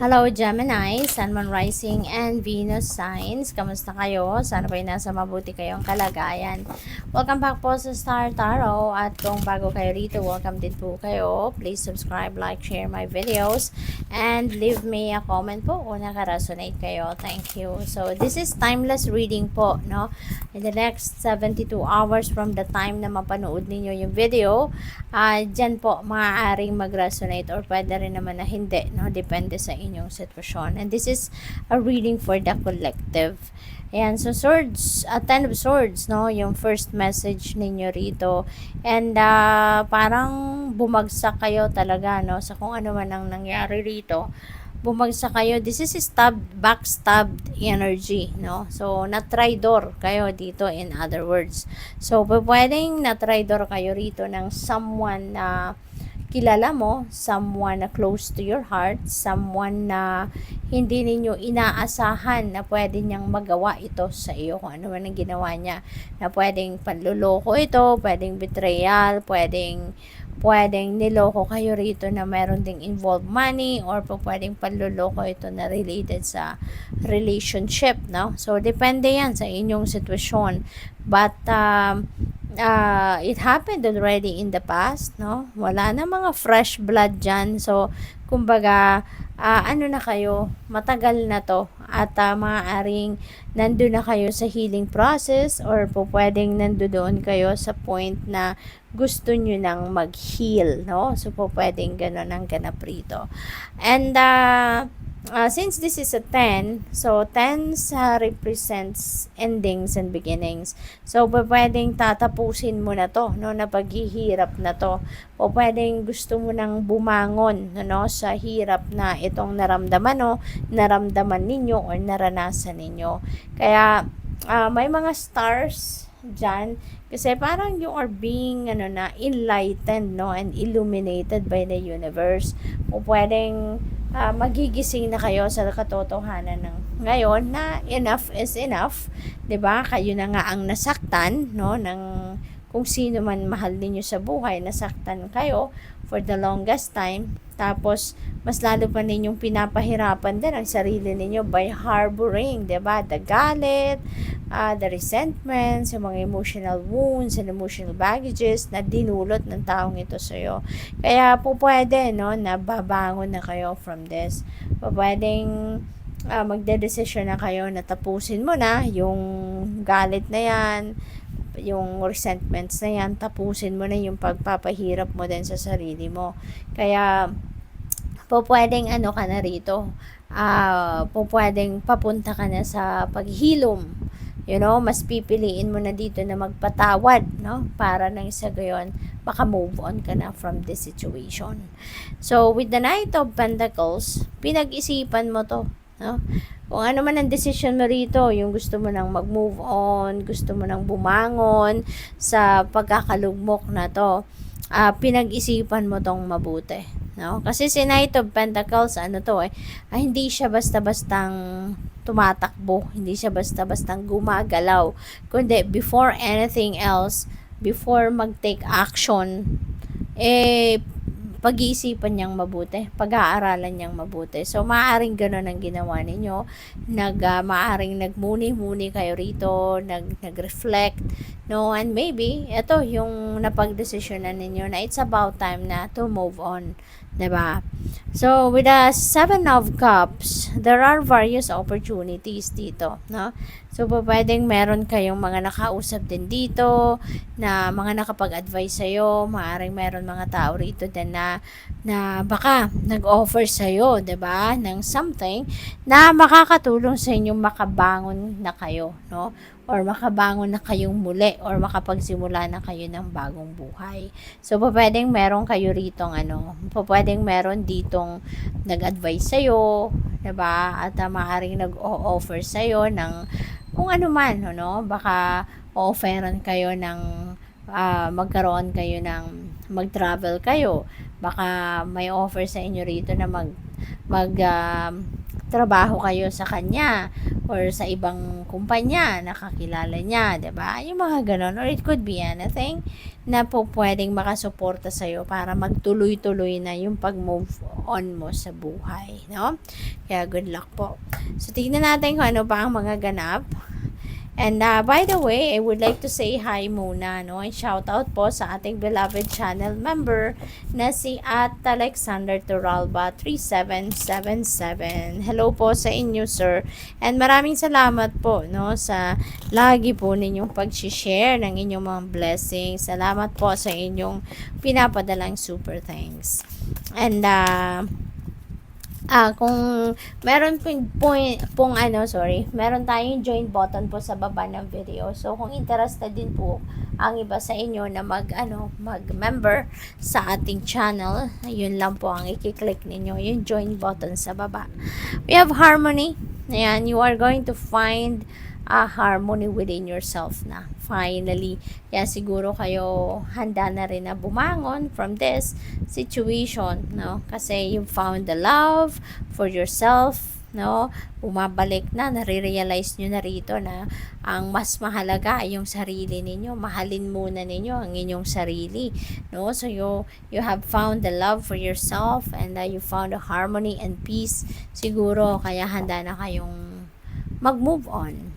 Hello Gemini, Sun, Moon, Rising, and Venus signs. Kamusta kayo? Sana po'y nasa mabuti kayong kalagayan. Welcome back po sa Star Tarot. At kung bago kayo rito, welcome din po kayo. Please subscribe, like, share my videos, and leave me a comment po kung naka-resonate kayo. Thank you. So, this is timeless reading po, no? In the next 72 hours from the time na mapanood ninyo yung video, dyan po maaaring mag-resonate or pwede rin naman na hindi, no? Depende sa inyong sitwasyon. And this is a reading for the collective. Ayan, so swords, Ten of Swords, no? Yung first message ninyo rito. And parang bumagsak kayo talaga, no? Sa kung ano man ang nangyari rito. Bumagsak kayo. This is backstabbed energy, no? So, na-traitor kayo dito, in other words. So, pwedeng na-traitor kayo rito ng someone na kilala mo, someone na close to your heart, someone na hindi ninyo inaasahan na pwede niyang magawa ito sa iyo, kung ano man ang ginawa niya, na pwedeng panluloko ito, pwedeng betrayal, pwedeng niloko kayo rito na meron ding involved money, or pwedeng panluloko ito na related sa relationship, no? So, depende yan sa inyong sitwasyon. But, it happened already in the past, no? Wala na mga fresh blood dyan. So, kumbaga, ano na kayo, matagal na to. At maaaring nandun na kayo sa healing process, or pwedeng nandoon kayo sa point na gusto nyo nang mag-heal, no? So, pwedeng gano'n ang ganap rito. And, since this is a 10, so 10 represents endings and beginnings. So, pwedeng tatapusin mo na to, no, na paghihirap na to. O pwedeng gusto mo nang bumangon, no, sa hirap na itong naramdaman ninyo or naranasan ninyo. Kaya, may mga stars dyan, kasi parang you are being enlightened, no, and illuminated by the universe. O pwedeng magigising na kayo sa katotohanan ng ngayon na enough is enough, 'di ba? Kayo na nga ang nasaktan, no, ng kung sino man mahal ninyo sa buhay, nasaktan kayo for the longest time. Tapos, mas lalo pa ninyong pinapahirapan din ang sarili ninyo by harboring, diba? The galit, the resentments, yung mga emotional wounds and emotional baggages na dinulot ng taong ito sa'yo. Kaya po pwede, no, na babangon na kayo from this. Pwedeng magdedesisyon na kayo na tapusin mo na yung galit na yan, yung resentments na yan, tapusin mo na yung pagpapahirap mo din sa sarili mo. Kaya, pwedeng ka na rito, pwedeng papunta ka na sa paghilom. You know, mas pipiliin mo na dito na magpatawad, no? Para nang sa gayon, maka-move on ka na from this situation. So, with the Knight of Pentacles, pinag-isipan mo to, no? Kung ano man ang decision mo rito, yung gusto mo nang mag-move on, gusto mo nang bumangon sa pagkakalugmok na to, pinag-isipan mo tong mabuti, no? Kasi si Knight of Pentacles, hindi siya basta-bastang tumatakbo, hindi siya basta-bastang gumagalaw, kundi before anything else, before mag-take action, pag-iisipan niyang mabuti, pag-aaralan niyang mabuti. So, maaaring gano'n ang ginawa ninyo. Maaaring nagmuni-muni kayo rito, nag-reflect, no? And maybe, ito yung napag-desisyonan ninyo na it's about time na to move on. Diba? So, with the 7 of Cups, there are various opportunities dito, no? So, pwedeng meron kayong mga nakausap din dito, na mga nakapag-advise sa'yo, maaaring meron mga tao rito din na baka nag-offer sa'yo, diba, ng something na makakatulong sa inyong makabangon na kayo, no? Or makabangon na kayong muli, or makapagsimula na kayo ng bagong buhay. So, pwedeng meron kayo ritong pwedeng meron ditong nag-advise sa'yo, diba? At maaaring nag-o-offer sa'yo ng kung ano man, no? Baka o-offeran kayo ng magkaroon kayo ng mag-travel kayo. Baka may offer sa inyo rito na trabaho kayo sa kanya, or sa ibang kumpanya, nakakilala niya, 'di ba? Yung mga ganon. Or it could be anything na po pwedeng makasuporta sa'yo para magtuloy-tuloy na yung pag-move on mo sa buhay, no? Kaya good luck po. So, tignan natin kung ano pa ang mga ganap. And by the way, I would like to say hi muna, no? And shout out po sa ating beloved channel member na si at Alexander Turalba 3777. Hello po sa inyo, sir. And maraming salamat po, no, sa lagi po ninyong pag-share ng inyong mga blessings. Salamat po sa inyong pinapadalang super thanks. And kung meron meron tayong join button po sa baba ng video. So, kung interested din po ang iba sa inyo na mag-member sa ating channel, yun lang po ang i-click ninyo, yung join button sa baba. We have harmony. Ayan, you are going to find a harmony within yourself na. Finally, kaya siguro kayo handa na rin na bumangon from this situation, no? Kasi you found the love for yourself, no? Bumabalik na, nare-realize nyo na rito na ang mas mahalaga ay yung sarili ninyo. Mahalin muna ninyo ang inyong sarili, no? So you have found the love for yourself, and you found the harmony and peace. Siguro kaya handa na kayong mag-move on.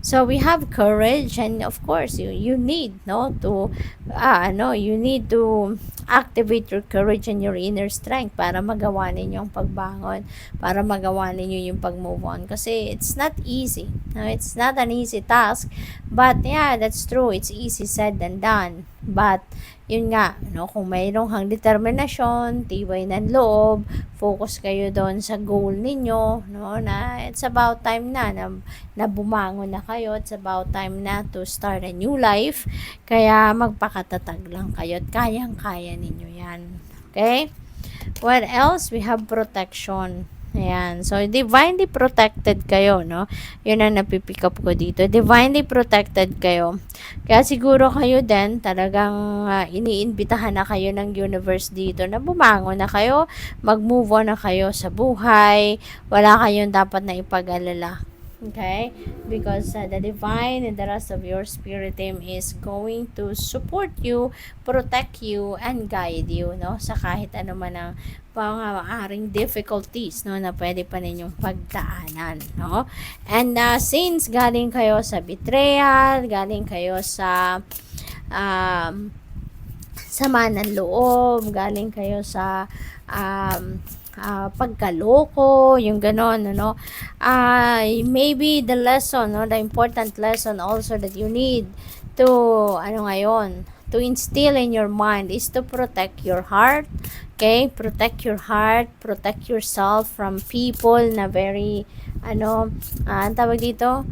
So we have courage, and of course you need you need to activate your courage and your inner strength para magawa ninyo ang pagbangon, para magawa ninyo yung pag-move on, kasi it's not easy. No, it's not an easy task, but yeah, that's true, it's easy said than done. But yun nga, no, kung mayroong kang determinasyon, tibay ng loob, focus kayo doon sa goal ninyo, no, na it's about time na bumangon na kayo. It's about time na to start a new life. Kaya magpakatatag lang kayo at kayang-kaya ninyo yan. Okay? What else? We have protection. Ayan. So, divinely protected kayo, no? Yun ang napipick up ko dito. Divinely protected kayo. Kaya siguro kayo din, talagang iniimbitahan na kayo ng universe dito na bumangon na kayo, mag-move on na kayo sa buhay. Wala kayong dapat na ipag-alala. Okay? Because the divine and the rest of your spirit team is going to support you, protect you, and guide you, no? Sa kahit ano man ang pangaaring difficulties, no, na pwede pa ninyong pagdaanan, no? And since galing kayo sa betrayal, galing kayo sa sama ng loob, galing kayo sa pagkaloko, yung ganon, no? Maybe the lesson, no, the important lesson also that you need to, to instill in your mind is to protect your heart. Okay? Protect your heart, protect yourself from people na very, ang tawag dito,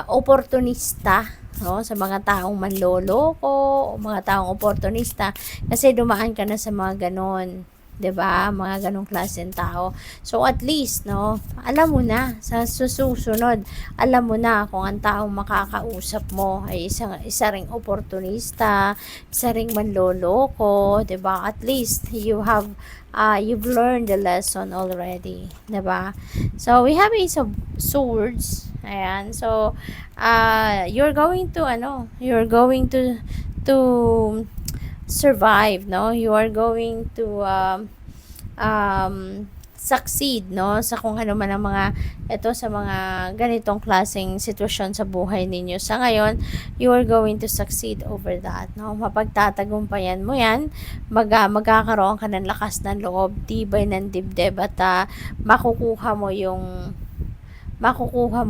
opportunista, no, sa mga taong manloloko o mga taong oportunista, kasi dumaan ka na sa mga ganon, 'di ba? Mga ganong klaseng tao. So at least, no, alam mo na sa susunod, alam mo na kung ang taong makakausap mo ay isa ring oportunista, isa ring manloloko, 'di ba? At least you've learned the lesson already, 'di ba? So we have Ace of Swords. Ayan. So you're going to survive, no? You are going to succeed, no, sa kung ano man ang sa mga ganitong klaseng sitwasyon sa buhay ninyo sa ngayon. You are going to succeed over that, no? Mapagtatagumpayan mo yan, magkakaroon ka ng lakas ng loob, tibay ng dibdib, at makukuha mo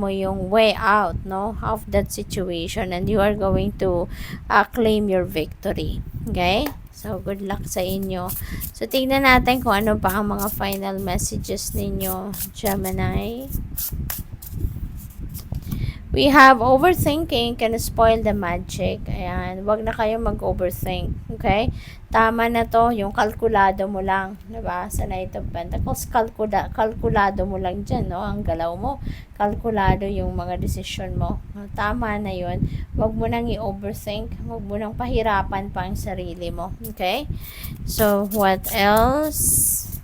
yung way out, no, of that situation, and you are going to claim your victory. Okay? So, good luck sa inyo. So, tingnan natin kung ano pa ang mga final messages ninyo, Gemini. We have overthinking can spoil the magic. Ayan, wag na kayo mag-overthink. Okay? Tama na to, yung kalkulado mo lang, 'di ba? Sa Knight of Pentacles, kalkulado mo lang diyan, no? Ang galaw mo, kalkulado yung mga desisyon mo. Tama na 'yon. Wag mo nang i-overthink, wag mo nang pahirapan pa ang sarili mo. Okay? So, what else?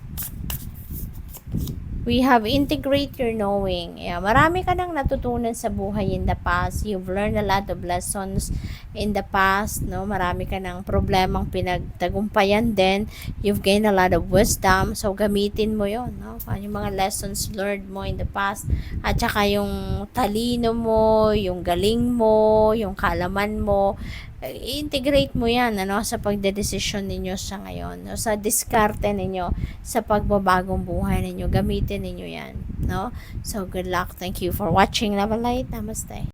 We have integrate your knowing. Yeah, marami ka nang natutunan sa buhay in the past. You've learned a lot of lessons in the past, no? Marami ka nang problemang pinagtagumpayan din. You've gained a lot of wisdom. So, gamitin mo yon, no? Yung mga lessons learned mo in the past. At saka yung talino mo, yung galing mo, yung kalaman mo, i-integrate mo yan sa pagdedesisyon ninyo sa ngayon, no? Sa diskarte ninyo sa pagbabagong buhay ninyo, gamitin ninyo yan, no? So good luck, thank you for watching. Love and light, namaste.